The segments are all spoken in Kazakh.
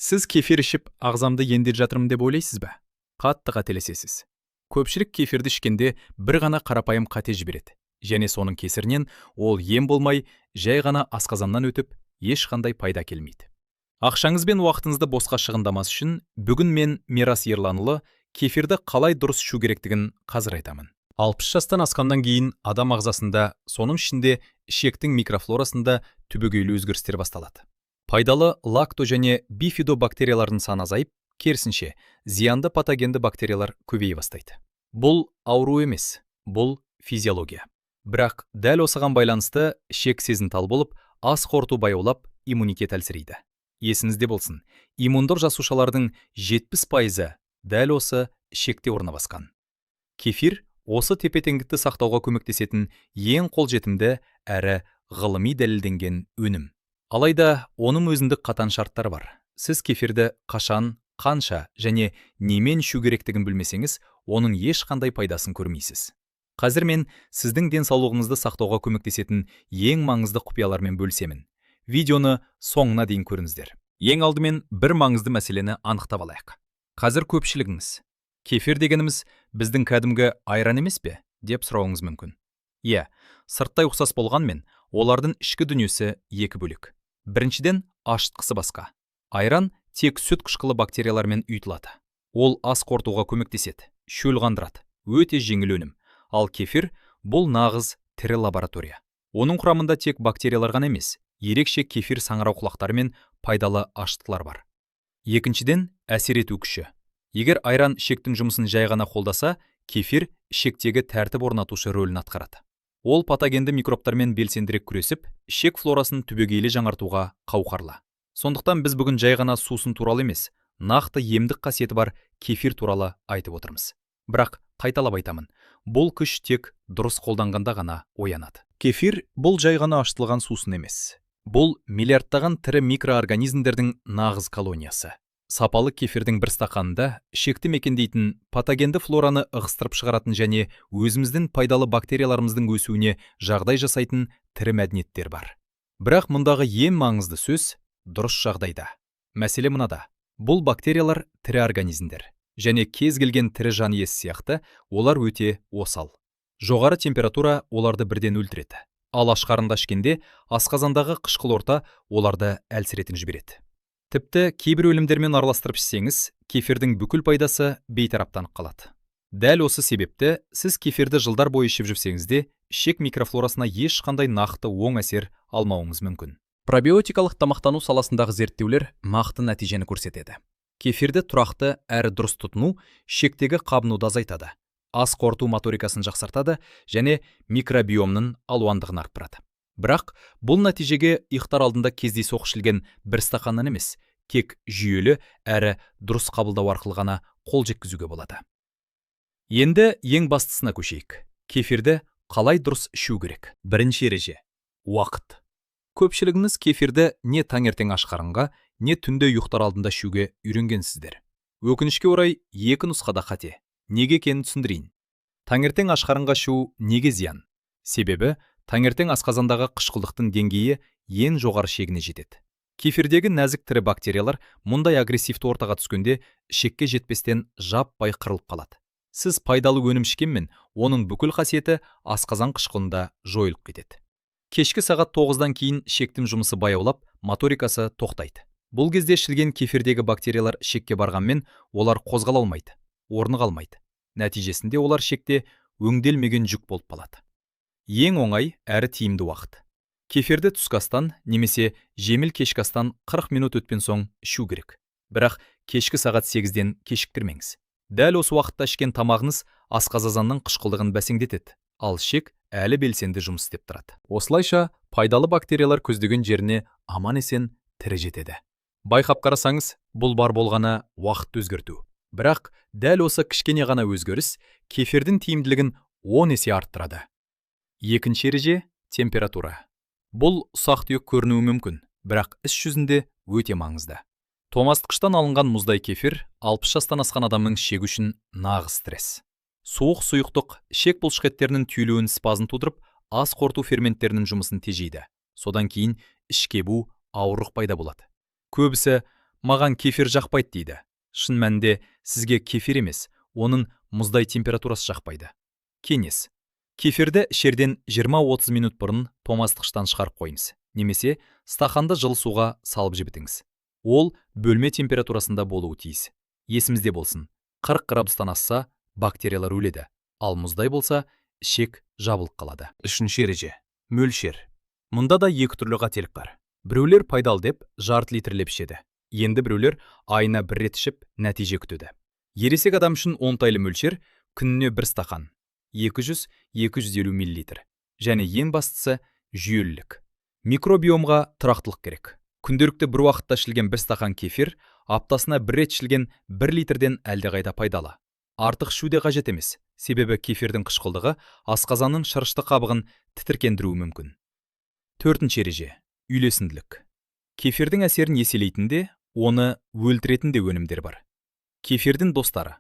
Сіз кефир ішіп, ағзамды ендеп жатырмын деп ойлайсыз ба? Қатты қателесесіз. Көпшілік кефирді ішкенде бір ғана қарапайым қате жібереді. Және соның кесірінен ол ем болмай, жай ғана асқазаннан өтіп, ешқандай пайда келмейді. Ақшаңыз бен уақытыңызды босқа шығындамас үшін, бүгін мен Мирас Ерланұлы кефирді қалай дұрыс ішу керектігін қазір айтамын. 60 жастан асқаннан кейін адам ағзасында, соның ішінде ішектің микрофлорасында түбегейлі өзгерістер басталады. Пайдалы лакто және бифидобактериялардың саны азайып, керісінше, зиянды патогенді бактериялар көбейе бастайды. Бұл ауру емес, бұл физиология. Бірақ дәл осыған байланысты ішек сезімтал болып, ас қорыту баяулап, иммунитет әлсірейді. Есіңізде болсын, иммундық жасушалардың 70% дәл осы ішекте орналасқан. Кефир осы тепе-теңдікті сақтауға көмектесетін ең қолжетімді әрі ғылыми дәлелденген өнім. Алайда, оның өзіндік қатаң шарттары бар. Сіз кефирді қашан, қанша және немен ішу керектігін білмесеңіз, оның ешқандай пайдасын көрмейсіз. Қазір мен сіздің денсаулығыңызды сақтауға көмектесетін ең маңызды құпиялармен бөлісемін. Видеоны соңына дейін көріңіздер. Ең алдымен бір маңызды мәселені анықтап алайық. Қазір көпшілігіңіз, кефир дегеніміз біздің кәдімгі айран емес пе, деп сұрауыңыз мүмкін. Иә, сырттай ұқсас болғанмен, олардың ішкі дүниесі екі бөлек. Біріншіден, ашытқысы басқа. Айран тек сүт қышқылы бактериялармен ұйытылады. Ол ас қорытуға көмектеседі, шөл қандырады, өте жеңіл өнім. Ал кефир бұл нағыз тірі лаборатория. Оның құрамында тек бактериялар ғана емес, ерекше кефир саңырауқұлақтары мен пайдалы ашытқылар бар. Екіншіден, әсер ету күші. Егер айран ішектің жұмысын жай ғана қолдаса, кефир ішектегі тәртіп орнатушы рөлін атқарады. Ол патогенді микробтармен белсендірек күресіп, ішек флорасын түбегейлі жаңартуға қауқарлы. Сондықтан біз бүгін жай ғана сусын туралы емес, нақты емдік қасиеті бар кефир туралы айтып отырмыз. Бірақ қайталап айтамын, бұл күш тек дұрыс қолданғанда ғана оянады. Кефир бұл жай ғана ашытылған сусын емес. Бұл миллиардтаған тірі микроорганизмдердің нағыз колониясы. Сапалы кефирдің бір стақанында ішекті мекендейтін патогенді флораны ығыстырып шығаратын және өзіміздің пайдалы бактерияларымыздың өсуіне жағдай жасайтын тірі мәдениеттер бар. Бірақ мұндағы ең маңызды сөз дұрыс жағдайда. Мәселе мынада. Бұл бактериялар тірі организмдер және кез келген тірі жан иесі сияқты олар өте осал. Жоғары температура оларды бірден өлтіреді. Ал аш қарында ішкенде асқазандағы қышқыл орта оларды әлсіретін жібереді. Тіпті кейбір өлімдермен араластырып ішсеңіз, кефирдің бүкіл пайдасы бейтараптанып қалады. Дәл осы себепті сіз кефирді жылдар бойы ішіп жүрсеңіз де, ішек микрофлорасына ешқандай нақты оң әсер алмауыңыз мүмкін. Пробиотикалық тамақтану саласындағы зерттеулер нақты нәтижені көрсетеді. Кефирді тұрақты әрі дұрыс тұтыну ішектегі қабынуды азайтады, ас қорыту моторикасын жақсартады және микробиомның алуандығын арттырады. Бірақ бұл нәтижеге ұйықтар алдында кездейсоқ ішілген бір стақаннан емес, тек жүйелі әрі дұрыс қабылдау арқылы ғана қол жеткізуге болады. Енді ең бастысына көшейік. Кефирді қалай дұрыс ішу керек? Бірінші ереже – уақыт. Көпшілігіңіз кефирді не таңертең аш қарынға, не түнде ұйықтар алдында ішуге үйренгенсіздер. Өкінішке орай, екі нұсқада қате. Неге екенін түсіндірейін. Таңертең аш қарынға ішу неге зиян? Себебі, таңертең асқазандағы қышқылдықтың деңгейі ең жоғары шегіне жетеді. Кефирдегі нәзік тірі бактериялар мұндай агрессивті ортаға түскенде ішекке жетпестен жаппай қырылып қалады. Сіз пайдалы өнім ішкенмен, оның бүкіл қасиеті асқазан қышқылында жойылып кетеді. Кешкі сағат 9-дан кейін ішектің жұмысы баяулап, моторикасы тоқтайды. Бұл кезде ішілген кефирдегі бактериялар ішекке барғанмен, олар қозғала алмайды, орны қалмайды. Нәтижесінде олар ішекте өңделмеген жүк болып қалады. Ең оңай әрі тиімді уақыт. Кефирді түскі астан немесе жеміл кешкі астан 40 минут өтпен соң ішу керек. Бірақ кешкі сағат 8-ден кешіктірмеңіз. Дәл осы уақытта ішкен тамағыңыз асқазанның қышқылдығын бәсеңдетеді, ал ішек әлі белсенді жұмыс істеп тұрады. Осылайша пайдалы бактериялар көздеген жеріне аман-есен тірі жетеді. Байқап қарасаңыз, бұл бар болғаны уақыт өзгерту. Бірақ дәл осы кішкене ғана өзгеріс кефирдің тиімділігін 10 есе арттырады. Екінші ереже – температура. Бұл ұсақ-түйек көрінуі мүмкін, бірақ іс жүзінде өте маңызды. Тоңазытқыштан алынған мұздай кефир 60 жастан асқан адамның ішегі үшін нағыз стресс. Суық сұйықтық ішек бұлшықеттерінің түйілуін спазм тудырып, ас қорыту ферменттерінің жұмысын тежейді. Содан кейін ішкебу, ауырлық пайда болады. Көбісі Маған кефир жақпайды дейді. Шын мәнінде сізге кефир емес, оның мұздай температурасы жақпайды. Кеңес. Кефирді ішерден 20-30 минут бұрын тоңазытқыштан шығарып қойыңыз. Немесе стақанды жылы суға салып жібітіңіз. Ол бөлме температурасында болуы тиіс. Есімізде болсын, 40 градустан асса, бактериялар өледі. Ал мұздай болса, ішек жабылып қалады. Үшінші ереже. Мөлшер. Мұнда да екі түрлі қателік бар. Біреулер пайдалы деп жарты литрлеп ішеді. Енді біреулер айына бір рет ішіп, нәтиже күтеді. Ересек адам үшін оңтайлы мөлшер күніне бір стақан, 200-250 мл. Және ең бастысы жүйелілік. Микробиомға тұрақтылық керек. Күнделікті бір уақытта ішілген бір стақан кефир аптасына бір рет ішілген 1 литрден әлдеқайда пайдалы. Артық ішу де қажет емес, себебі кефирдің қышқылдығы асқазанның шырышты қабығын тітіркендіруі мүмкін. Төртінші ереже. Үйлесімділік. Кефирдің әсерін еселейтінде, оны өлтіретін де өнімдер бар. Кефирдің достары.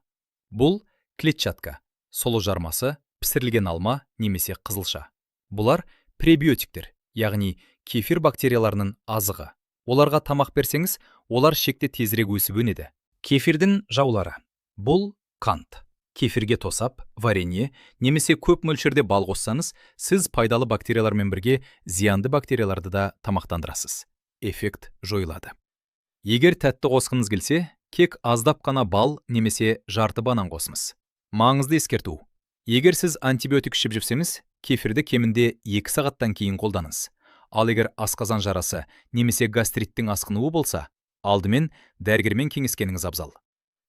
Бұл клетчатка, сұлы жармасы, пісірілген алма немесе қызылша. Бұлар пребиотиктер, яғни кефир бактерияларының азығы. Оларға тамақ берсеңіз, олар ішекте тезірек өсіп өнеді. Кефирдің жаулары. Бұл қант. Кефирге тосап, варенье немесе көп мөлшерде бал қоссаңыз, сіз пайдалы бактериялармен бірге зиянды бактерияларды да тамақтандырасыз. Эффект жойылады. Егер тәтті қосқыңыз келсе, кек аздап қана бал немесе жарты банан қосыңыз. Маңызды ескерту. Егер сіз антибиотик ішіп жүрсеңіз, кефирді кемінде 2 сағаттан кейін қолданыңыз. Ал егер асқазан жарасы немесе гастриттің асқынуы болса, алдымен дәрігермен кеңескеніңіз абзал.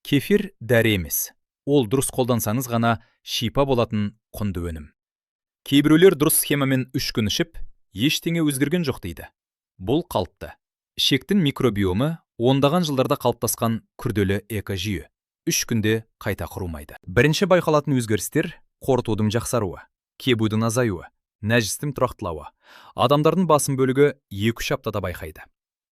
Кефир дәрі емес. Ол дұрыс қолдансаңыз ғана шипа болатын құнды өнім. Кейбіреулер дұрыс схемамен 3 күн ішіп, ештеңе өзгерген жоқ дейді. Бұл қалыпты. Ішектің микробиомы ондаған жылдарда қалыптасқан күрделі экожүйе. 3 күнде қайта құрылмайды. Бірінші байқалатын өзгерістер қорытудың жақсаруы, кебудің азаюы, нәжістің тұрақтылауы. Адамдардың басым бөлігі 2-3 аптада байқайды.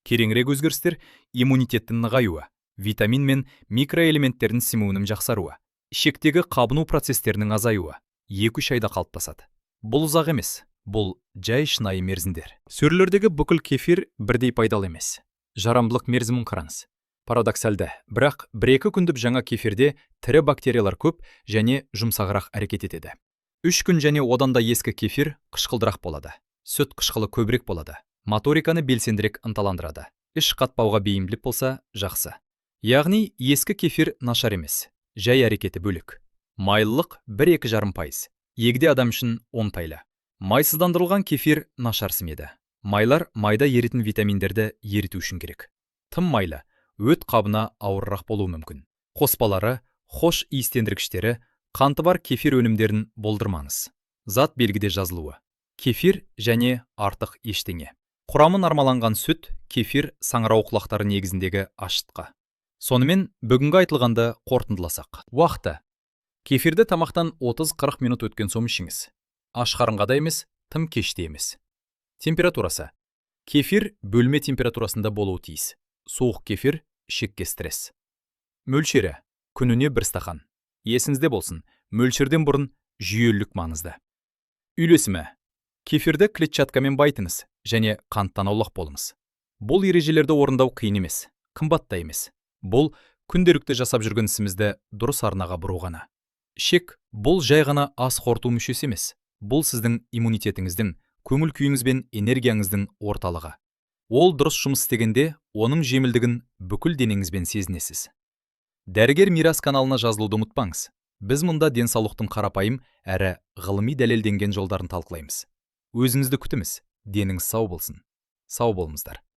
Кереңірек өзгерістер иммунитеттің нығаюы, витамин мен микроэлементтердің сіңуінің жақсаруы, ішектегі қабыну процестерінің азаюы 2-3 айда қалыптасады. Бұл ұзақ емес, бұл жай шынайы мерзімдер. Сөрелердегі бүкіл кефир бірдей пайдалы емес. Жарамдылық мерзімін қараңыз. Парадоксалды, бірақ 1-2 күндік жаңа кефирде тірі бактериялар көп және жұмсағырақ әрекет етеді. 3 күн және одан да ескі кефир қышқылдырақ болады. Сүт қышқылы көбірек болады. Моториканы белсендірек ынталандырады. Іш қатпауға бейімділік болса, жақсы. Яғни ескі кефир нашар емес, жай әрекеті бөлек. Майлылық 1-2,5%. Егде адам үшін оңтайлы. Майсыздандырылған кефир нашар сімеді. Майлар майда еритін витаминдерді еріту үшін керек. Тым майлы, өт қабына ауырырақ болуы мүмкін. Қоспалары, хош иістендіргіштері, қанты бар кефир өнімдерін болдырмаңыз. Зат белгіде жазылуы. Кефир және артық ештеңе. Құрамы нормаланған сүт, кефир саңырауқұлақтары негізіндегі ашытқы. Сонымен бүгінгі айтылғанды қорытындыласақ. Уақыты. Кефирді тамақтан 30-40 минут өткен соң ішіңіз. Аш қарынға да емес, тым кеште емес. Температурасы. Кефир бөлме температурасында болуы тиіс. Суық кефир ішекке стресс. Мөлшері. Күніне 1 стақан. Есіңізде болсын, мөлшерден бұрын жүйелілік маңызды. Үйлесімі. Кефирді клетчаткамен байтыңыз және қанттан аулақ болыңыз. Бұл ережелерді орындау қиын емес, қымбат та емес. Бұл күнделікті жасап жүрген ісімізді дұрыс арнаға бұру ғана. Ішек бұл жай ғана ас қорыту мүшесі емес. Бұл сіздің иммунитетіңіздің, көңіл күйіңіз бен энергияңыздың орталығы. Ол дұрыс жұмыс істегенде, оның жеңілдігін бүкіл денеңізбен сезінесіз. Дәрігер Мирас каналына жазылуды ұмытпаңыз. Біз мұнда денсаулықтың қарапайым әрі ғылыми дәлелденген жолдарын талқылаймыз. Өзіңізді күтіміз, деніңіз сау болсын. Сау болыңыздар.